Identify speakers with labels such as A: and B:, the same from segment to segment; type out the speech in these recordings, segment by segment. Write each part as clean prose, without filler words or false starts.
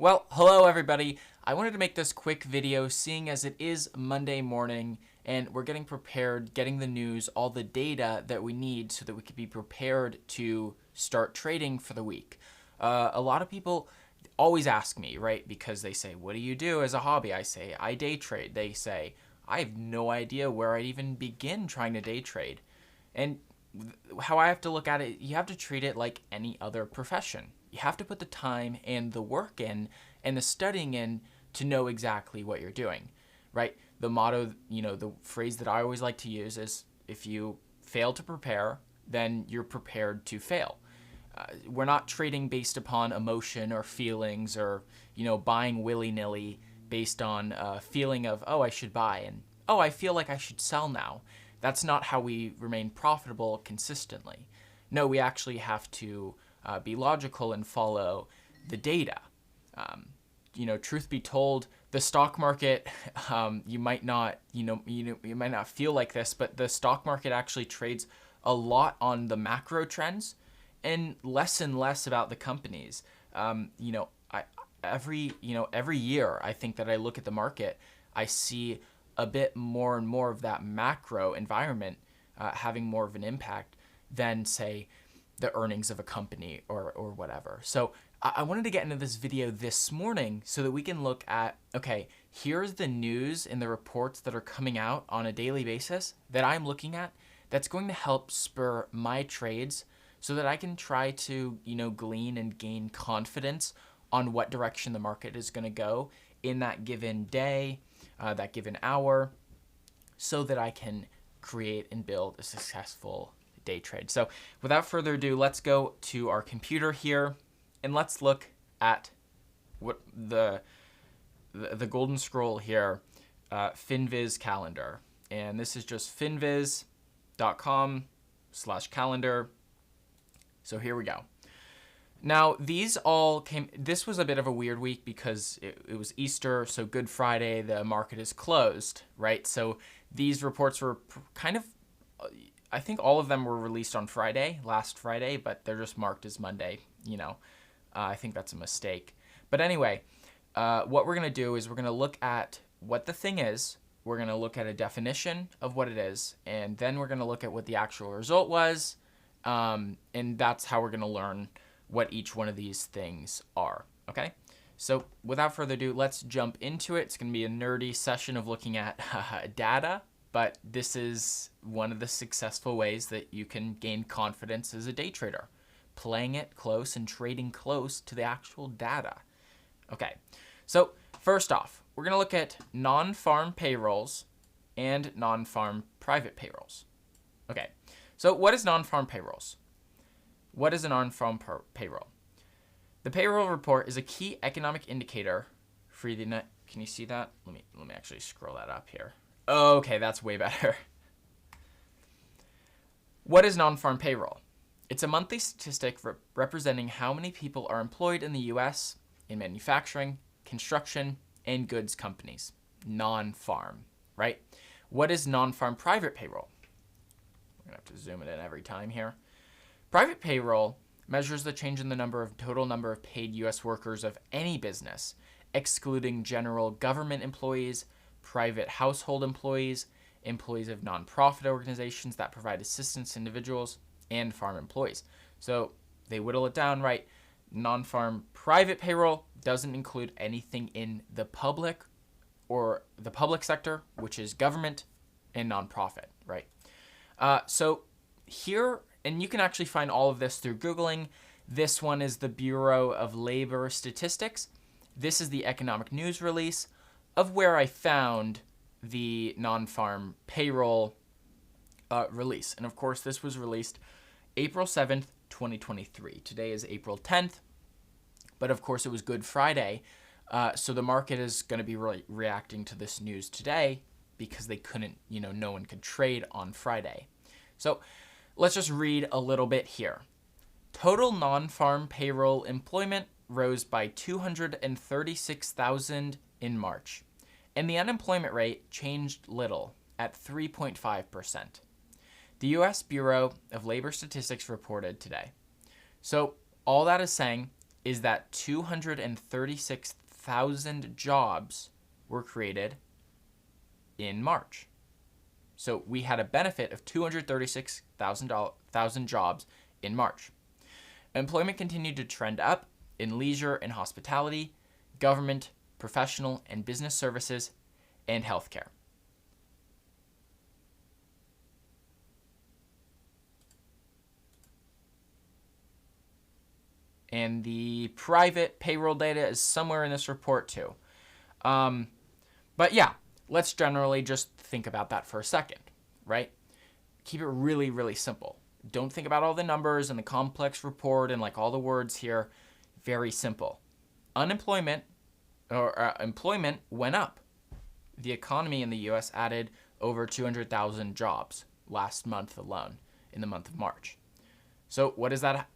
A: Well, hello everybody. I wanted to make this quick video seeing as it is Monday morning and we're getting prepared, getting the news, all the data that we need so that we can be prepared to start trading for the week. A lot of people always ask me, right? Because they say, what do you do as a hobby? I say, I day trade. They say, I have no idea where I'd even begin trying to day trade. And how I have to look at it, you have to treat it like any other profession. You have to put the time and the work in and the studying in to know exactly what you're doing, right? The motto, the phrase that I always like to use is if you fail to prepare, then you're prepared to fail. We're not trading based upon emotion or feelings or, buying willy-nilly based on a feeling of, oh, I should buy and, oh, I feel like I should sell now. That's not how we remain profitable consistently. No, we actually have to be logical and follow the data. Truth be told, the stock market, you might not feel like this, but the stock market actually trades a lot on the macro trends and less about the companies. Every year, I think that I look at the market, I see a bit more and more of that macro environment having more of an impact than, say, the earnings of a company or whatever. So I wanted to get into this video this morning so that we can look at, okay, here's the news and the reports that are coming out on a daily basis that I'm looking at that's going to help spur my trades so that I can try to, glean and gain confidence on what direction the market is going to go in that given day, that given hour, so that I can create and build a successful day trade. So without further ado, let's go to our computer here and let's look at what the golden scroll here, FinViz calendar. And this is just finviz.com/calendar. So here we go. Now, this was a bit of a weird week because it was Easter, so Good Friday, the market is closed, right? So these reports were kind of, I think all of them were released on last Friday, but they're just marked as Monday, I think that's a mistake. But anyway, what we're going to do is we're going to look at what the thing is, we're going to look at a definition of what it is, and then we're going to look at what the actual result was, and that's how we're going to learn what each one of these things are, okay? So without further ado, let's jump into it. It's going to be a nerdy session of looking at data, but this is one of the successful ways that you can gain confidence as a day trader, playing it close and trading close to the actual data. Okay, so first off, we're going to look at non-farm payrolls and non-farm private payrolls. Okay, so what is non-farm payrolls? What is a non-farm payroll? The payroll report is a key economic indicator for the net. Can you see that? Let me actually scroll that up here. Okay, that's way better. What is non-farm payroll? It's a monthly statistic representing how many people are employed in the U.S. in manufacturing, construction, and goods companies. Non-farm, right? What is non-farm private payroll? We're going to have to zoom it in every time here. Private payroll measures the change in the total number of paid U.S. workers of any business, excluding general government employees, private household employees, employees of nonprofit organizations that provide assistance to individuals, and farm employees. So they whittle it down, right? Non-farm private payroll doesn't include anything in the public or the public sector, which is government and nonprofit, right? So here, and you can actually find all of this through Googling. This one is the Bureau of Labor Statistics. This is the economic news release of where I found the non-farm payroll release. And of course, this was released April 7th, 2023. Today is April 10th, but of course it was Good Friday. So the market is going to be reacting to this news today because they couldn't, no one could trade on Friday. So let's just read a little bit here. Total non-farm payroll employment rose by 236,000 in March, and the unemployment rate changed little at 3.5%. The U.S. Bureau of Labor Statistics reported today. So all that is saying is that 236,000 jobs were created in March. So we had a benefit of 236,000 jobs in March. Employment continued to trend up in leisure and hospitality, government, professional and business services, and healthcare. And the private payroll data is somewhere in this report too. But yeah, let's generally just think about that for a second, right? Keep it really, really simple. Don't think about all the numbers and the complex report and like all the words here. Very simple. Employment went up. The economy in the U.S. added over 200,000 jobs last month alone, in the month of March. So what does that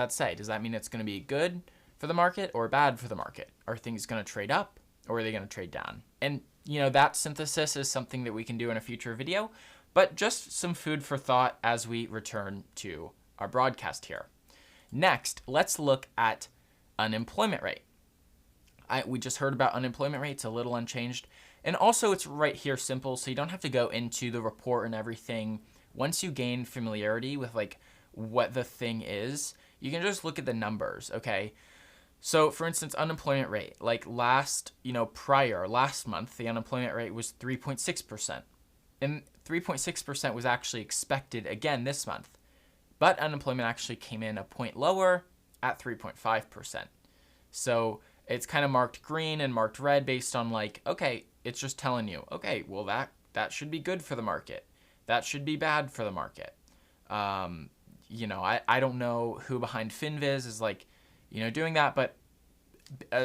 A: say? Does that mean it's going to be good for the market or bad for the market? Are things going to trade up or are they going to trade down? And that synthesis is something that we can do in a future video, but just some food for thought as we return to our broadcast here. Next, let's look at unemployment rate. We just heard about unemployment rate. It's a little unchanged. And also it's right here simple, so you don't have to go into the report and everything. Once you gain familiarity with like what the thing is, you can just look at the numbers, okay? So for instance, unemployment rate, like last month, the unemployment rate was 3.6%. And 3.6% was actually expected again this month. But unemployment actually came in a point lower at 3.5%. So it's kind of marked green and marked red based on like, okay, it's just telling you, okay, well that should be good for the market. That should be bad for the market. I don't know who behind FinViz is like, doing that, but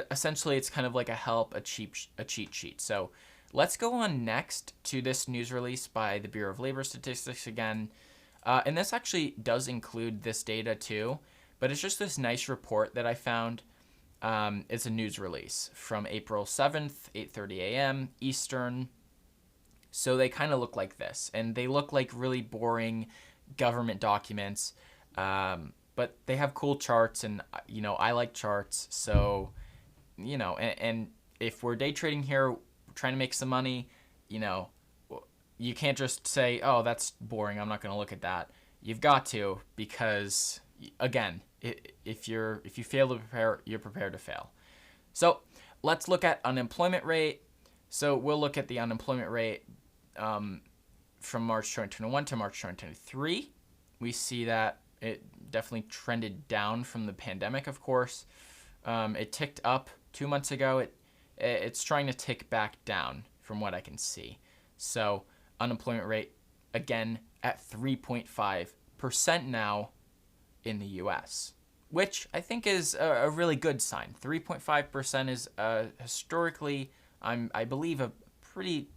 A: essentially it's kind of like a cheat sheet. So let's go on next to this news release by the Bureau of Labor Statistics again. And this actually does include this data too, but it's just this nice report that I found. It's a news release from April 7th, 8:30 a.m. Eastern. So they kind of look like this, and they look like really boring government documents, but they have cool charts, and I like charts. So, and if we're day trading here, trying to make some money, you can't just say, oh, that's boring, I'm not going to look at that. You've got to, because again, if you fail to prepare, you're prepared to fail. So let's look at unemployment rate. So we'll look at the unemployment rate from March 2021 to March 2023. We see that it definitely trended down from the pandemic, of course. It ticked up 2 months ago. It's trying to tick back down from what I can see. So unemployment rate, again, at 3.5% now in the U.S., which I think is a really good sign. 3.5% is historically, I believe, a pretty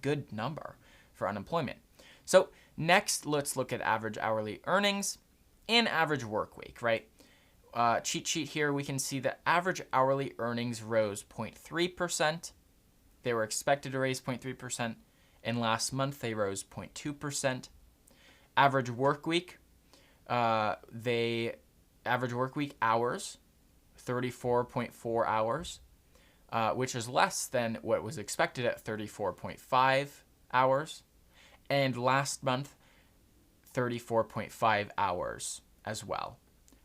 A: good number for unemployment. So next, let's look at average hourly earnings and average work week, right? Cheat sheet here, we can see that average hourly earnings rose 0.3%. They were expected to raise 0.3%, and last month they rose 0.2%. Average work week, average work week hours, 34.4 hours, which is less than what was expected at 34.5 hours. And last month, 34.5 hours as well.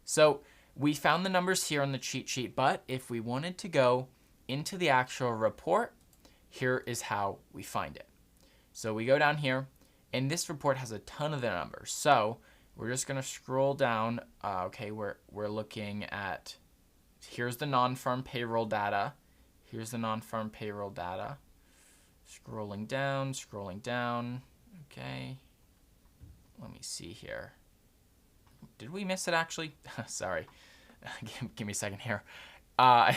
A: So we found the numbers here on the cheat sheet, but if we wanted to go into the actual report, here is how we find it. So we go down here, and this report has a ton of the numbers. So we're just going to scroll down. We're looking at, here's the non-farm payroll data. Here's the non-farm payroll data. Scrolling down. Okay. Let me see here. Did we miss it actually? Sorry. Give me a second here. I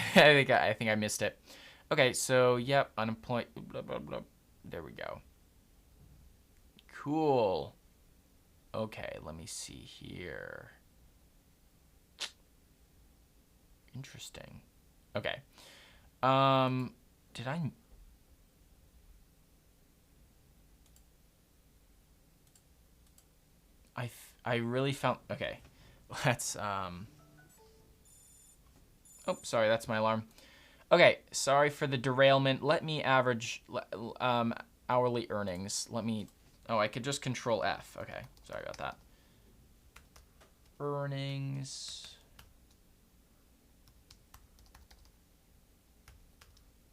A: think I missed it. Okay, so yep, unemployed. Blah, blah, blah. There we go. Cool. Okay, let me see here. Interesting. Okay. Did I really found, okay. let's oh, sorry, that's my alarm. Okay, sorry for the derailment. Let me average hourly earnings. Oh, I could just control F. Okay, sorry about that. Earnings.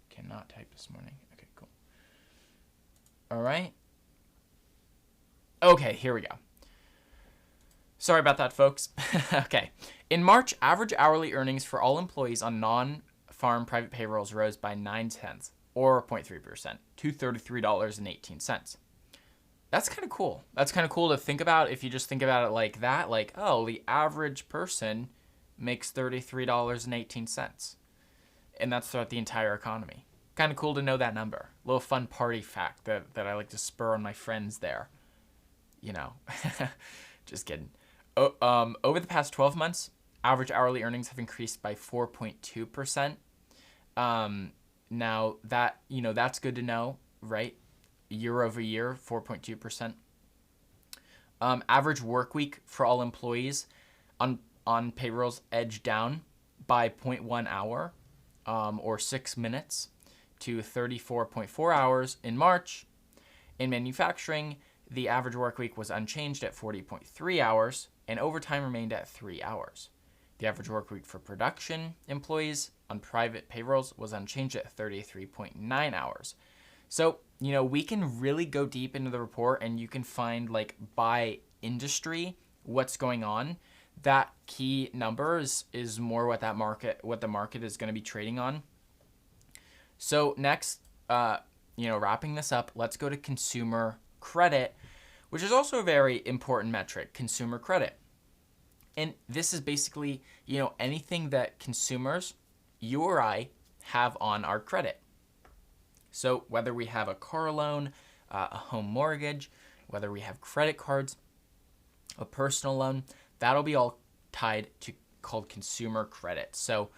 A: Cannot type this morning. Okay, cool. All right. Okay, here we go. Sorry about that, folks. Okay. In March, average hourly earnings for all employees on non-farm private payrolls rose by 9 cents, or 0.3%, to $33.18. That's kind of cool. That's kind of cool to think about if you just think about it like that. Like, oh, the average person makes $33.18. And that's throughout the entire economy. Kind of cool to know that number. A little fun party fact that I like to spur on my friends there. You know, just kidding. Over the past 12 months, average hourly earnings have increased by 4.2%. Now that, that's good to know, right? Year over year, 4.2%. Average work week for all employees on payrolls edged down by 0.1 hour, or 6 minutes, to 34.4 hours in March. In manufacturing, the average work week was unchanged at 40.3 hours, and overtime remained at 3 hours. The average work week for production employees on private payrolls was unchanged at 33.9 hours. So, we can really go deep into the report, and you can find, like, by industry what's going on. That key number is more what the market is going to be trading on. So next, wrapping this up, let's go to consumer credit, which is also a very important metric, consumer credit. And this is basically, anything that consumers, you or I, have on our credit. So whether we have a car loan, a home mortgage, whether we have credit cards, a personal loan, that'll be all tied to called consumer credit. So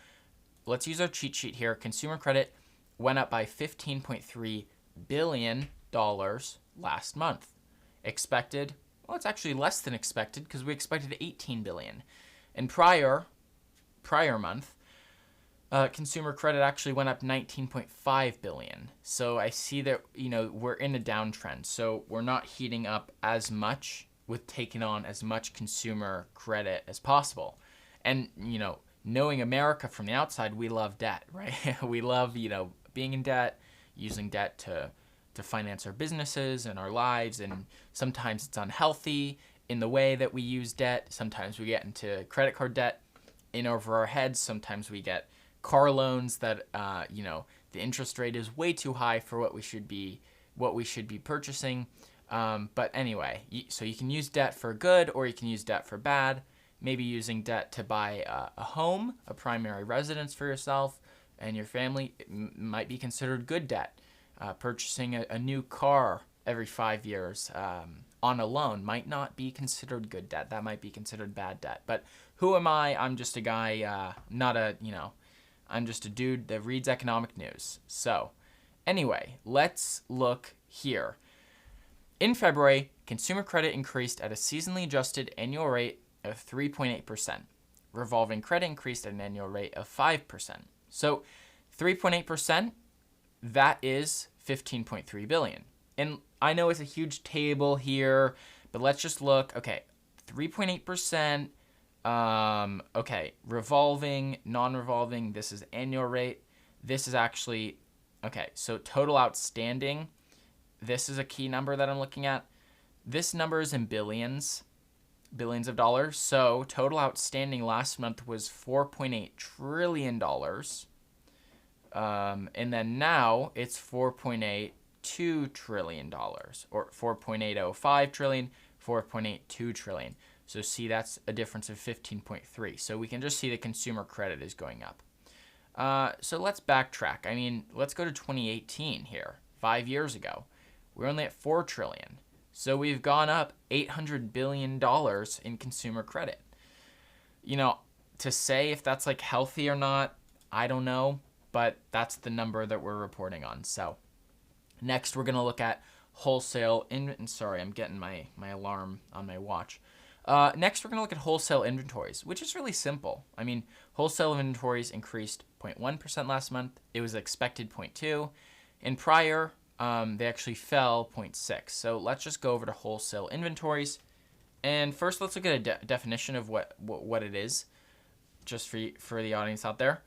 A: let's use our cheat sheet here. Consumer credit went up by $15.3 billion last month. Expected, well, it's actually less than expected because we expected $18 billion. And prior month, consumer credit actually went up $19.5 billion. So I see that, we're in a downtrend. So we're not heating up as much with taking on as much consumer credit as possible. And, knowing America from the outside, we love debt, right? We love, being in debt, using debt to finance our businesses and our lives. And sometimes it's unhealthy in the way that we use debt. Sometimes we get into credit card debt in over our heads. Sometimes we get car loans that, the interest rate is way too high for what we should be purchasing. But anyway, so you can use debt for good or you can use debt for bad. Maybe using debt to buy a home, a primary residence for yourself and your family might be considered good debt. Purchasing a new car every 5 years on a loan might not be considered good debt. That might be considered bad debt. But who am I? I'm just a guy, I'm just a dude that reads economic news. So anyway, let's look here. In February, consumer credit increased at a seasonally adjusted annual rate of 3.8%. Revolving credit increased at an annual rate of 5%. So 3.8%, that is $15.3 billion. And I know it's a huge table here, but let's just look. Okay, 3.8%. Okay, revolving, non-revolving, this is annual rate. This is actually, okay, so total outstanding. This is a key number that I'm looking at. This number is in billions of dollars. So total outstanding last month was $4.8 trillion. And then now it's $4.82 trillion, or 4.805 trillion, 4.82 trillion. So see, that's a difference of 15.3. So we can just see the consumer credit is going up. So let's backtrack. I mean, let's go to 2018 here, 5 years ago. We're only at 4 trillion. So we've gone up $800 billion in consumer credit. To say if that's like healthy or not, I don't know, but that's the number that we're reporting on. So next we're going to look at wholesale sorry, I'm getting my alarm on my watch. Next, we're going to look at wholesale inventories, which is really simple. I mean, wholesale inventories increased 0.1% last month. It was expected 0.2%. And prior, they actually fell 0.6%. So let's just go over to wholesale inventories. And first, let's look at a definition of what it is, just for the audience out there.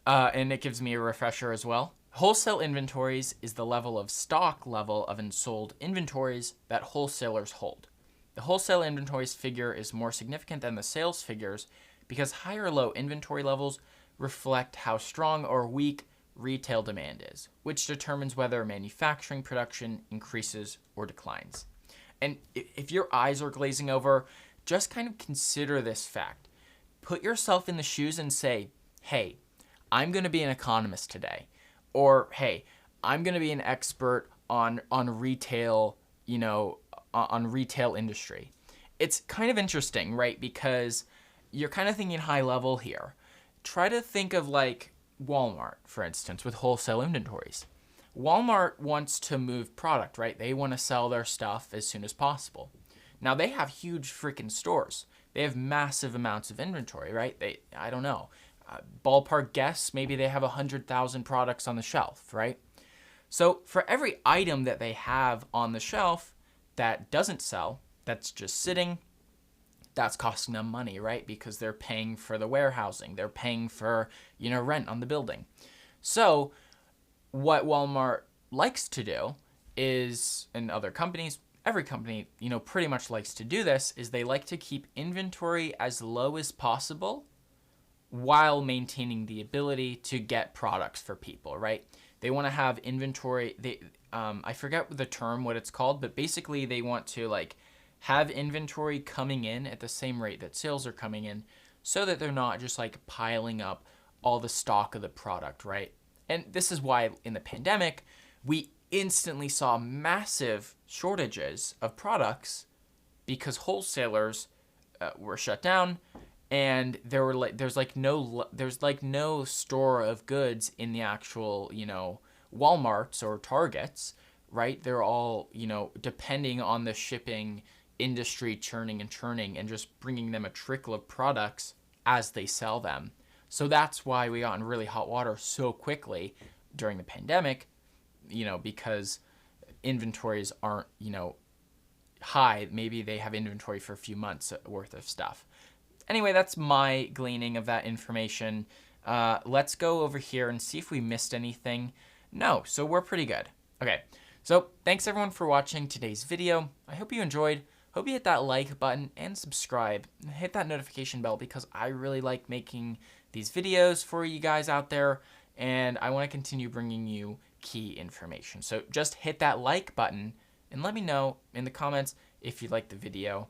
A: And it gives me a refresher as well. Wholesale inventories is the level of stock level of unsold inventories that wholesalers hold. The wholesale inventories figure is more significant than the sales figures because high or low inventory levels reflect how strong or weak retail demand is, which determines whether manufacturing production increases or declines. And if your eyes are glazing over, just kind of consider this fact. Put yourself in the shoes and say, hey, I'm going to be an economist today. Or, hey, I'm going to be an expert on retail, on retail industry. It's kind of interesting, right? Because you're kind of thinking high level here. Try to think of like Walmart, for instance, with wholesale inventories. Walmart wants to move product, right? They want to sell their stuff as soon as possible. Now, they have huge freaking stores. They have massive amounts of inventory, right? I don't know. Ballpark guess, maybe they have 100,000 products on the shelf, right? So for every item that they have on the shelf that doesn't sell, that's just sitting, that's costing them money, right? Because they're paying for the warehousing. They're paying for, rent on the building. So what Walmart likes to do is, and other companies, every company, pretty much likes to do this, is they like to keep inventory as low as possible while maintaining the ability to get products for people, right? They want to have inventory. I forget the term, what it's called, but basically they want to have inventory coming in at the same rate that sales are coming in so that they're not just piling up all the stock of the product, right? And this is why in the pandemic, we instantly saw massive shortages of products because wholesalers were shut down. And there's no store of goods in the actual, Walmarts or Targets, right? They're all, depending on the shipping industry churning and just bringing them a trickle of products as they sell them. So that's why we got in really hot water so quickly during the pandemic, because inventories aren't, high. Maybe they have inventory for a few months worth of stuff. Anyway, that's my gleaning of that information. Let's go over here and see if we missed anything. No, so we're pretty good. Okay, so thanks everyone for watching today's video. I hope you enjoyed. Hope you hit that like button and subscribe. Hit that notification bell because I really like making these videos for you guys out there, and I want to continue bringing you key information. So just hit that like button and let me know in the comments if you liked the video.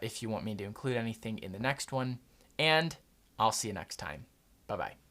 A: If you want me to include anything in the next one, and I'll see you next time. Bye-bye.